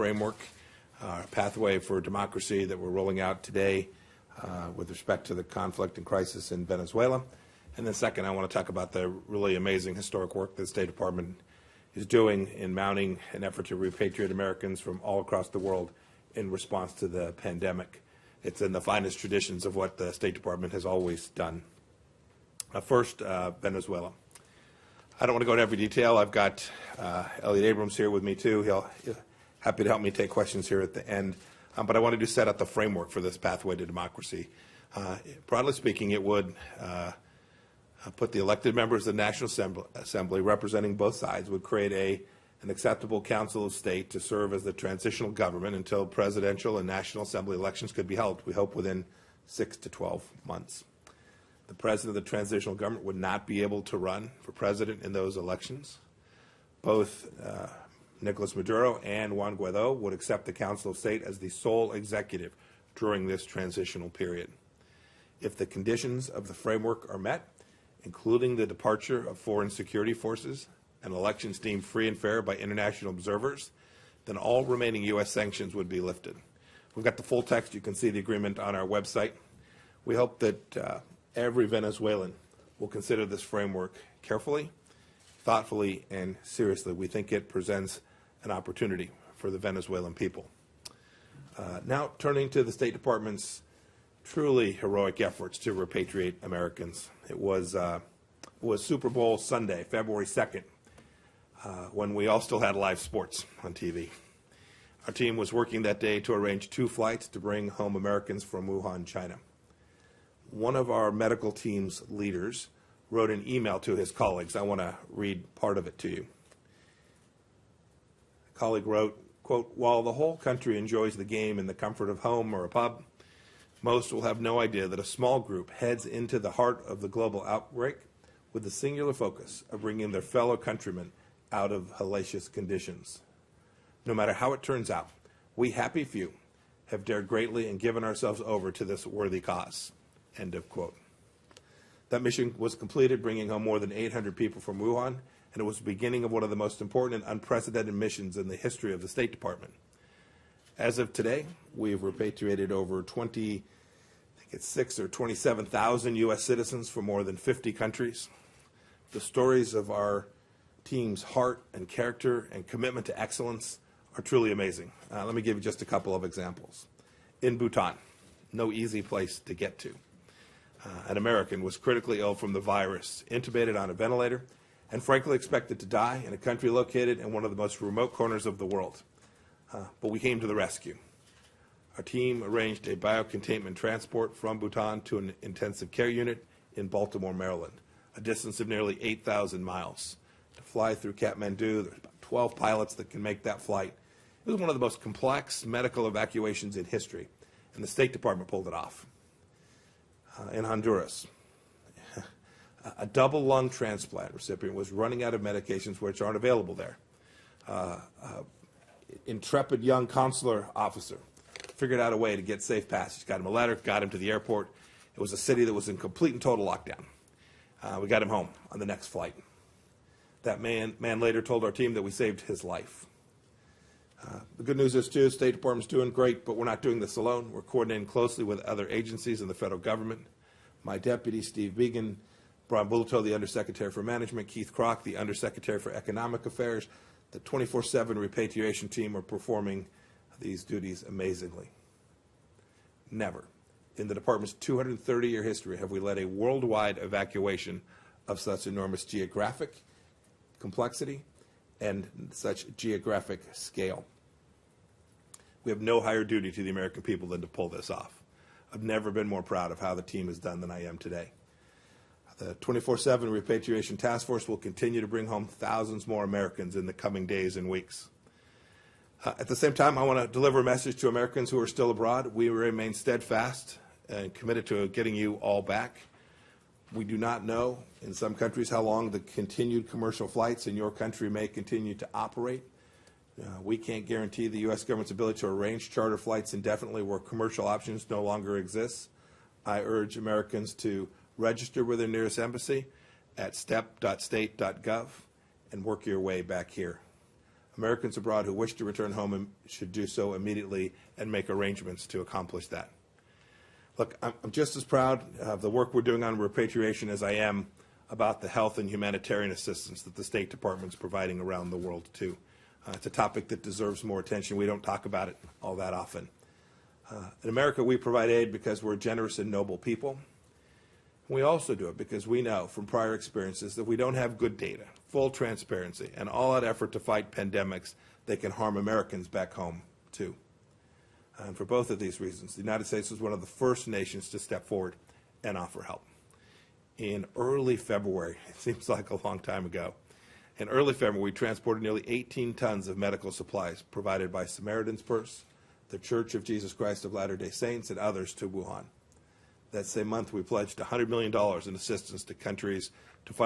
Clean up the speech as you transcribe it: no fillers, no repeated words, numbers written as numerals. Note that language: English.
framework, pathway for democracy that we're rolling out today with respect to the conflict and crisis in Venezuela. And then second, I want to talk about the really amazing historic work that the State Department is doing in mounting an effort to repatriate Americans from all across the world in response to the pandemic. It's in the finest traditions of what the State Department has always done. First, Venezuela. I don't want to go into every detail. I've got Elliot Abrams here with me too. He'll happy to help me take questions here at the end. But I wanted to set up the framework for this pathway to democracy. Broadly speaking, it would put the elected members of the National Assembly representing both sides would create an acceptable Council of State to serve as the transitional government until presidential and National Assembly elections could be held, we hope within 6 to 12 months. The president of the transitional government would not be able to run for president in those elections. Both Nicolas Maduro and Juan Guaido would accept the Council of State as the sole executive during this transitional period. If the conditions of the framework are met, including the departure of foreign security forces and elections deemed free and fair by international observers, then all remaining U.S. sanctions would be lifted. We've got the full text. You can see the agreement on our website. We hope that every Venezuelan will consider this framework carefully, thoughtfully, and seriously. We think it presents an opportunity for the Venezuelan people. Now turning to the State Department's truly heroic efforts to repatriate Americans. It was Super Bowl Sunday, February 2nd, when we all still had live sports on TV. Our team was working that day to arrange 2 flights to bring home Americans from Wuhan, China. One of our medical team's leaders wrote an email to his colleagues. I want to read part of it to you. A colleague wrote, quote, "While the whole country enjoys the game in the comfort of home or a pub, most will have no idea that a small group heads into the heart of the global outbreak with the singular focus of bringing their fellow countrymen out of hellacious conditions. No matter how it turns out, we happy few have dared greatly and given ourselves over to this worthy cause." End of quote. That mission was completed, bringing home more than 800 people from Wuhan, and it was the beginning of one of the most important and unprecedented missions in the history of the State Department. As of today, we've repatriated over 26 or 27,000 U.S. citizens from more than 50 countries. The stories of our team's heart and character and commitment to excellence are truly amazing. Let me give you just a couple of examples. In Bhutan, no easy place to get to. An American was critically ill from the virus, intubated on a ventilator, and frankly expected to die in a country located in one of the most remote corners of the world. But we came to the rescue. Our team arranged a biocontainment transport from Bhutan to an intensive care unit in Baltimore, Maryland, a distance of nearly 8,000 miles. To fly through Kathmandu, there's about 12 pilots that can make that flight. It was one of the most complex medical evacuations in history, and the State Department pulled it off. In Honduras, a double lung transplant recipient was running out of medications which aren't available there. Intrepid young consular officer figured out a way to get safe passage, got him a letter, got him to the airport. It was a city that was in complete and total lockdown. We got him home on the next flight. That man later told our team that we saved his life. The good news is, too, the State Department's doing great, but we're not doing this alone. We're coordinating closely with other agencies in the federal government. My deputy, Steve Began, Brian Bulito, the Undersecretary for Management, Keith Kroc, the Undersecretary for Economic Affairs, the 24/7 repatriation team are performing these duties amazingly. Never in the department's 230-year history have we led a worldwide evacuation of such enormous geographic complexity and such geographic scale. We have no higher duty to the American people than to pull this off. I've never been more proud of how the team has done than I am today. The 24/7 Repatriation Task Force will continue to bring home thousands more Americans in the coming days and weeks. At the same time, I want to deliver a message to Americans who are still abroad. We remain steadfast and committed to getting you all back. We do not know in some countries how long the continued commercial flights in your country may continue to operate. We can't guarantee the U.S. government's ability to arrange charter flights indefinitely where commercial options no longer exist. I urge Americans to register with their nearest embassy at step.state.gov and work your way back here. Americans abroad who wish to return home should do so immediately and make arrangements to accomplish that. Look, I'm just as proud of the work we're doing on repatriation as I am about the health and humanitarian assistance that the State Department is providing around the world, too. It's a topic that deserves more attention. We don't talk about it all that often. In America, we provide aid because we're generous and noble people. We also do it because we know from prior experiences that we don't have good data, full transparency, and all-out effort to fight pandemics, they can harm Americans back home, too. And for both of these reasons, the United States was one of the first nations to step forward and offer help. In early February, it seems like a long time ago, in early February, we transported nearly 18 tons of medical supplies provided by Samaritan's Purse, the Church of Jesus Christ of Latter-day Saints, and others to Wuhan. That same month, we pledged $100 million in assistance to countries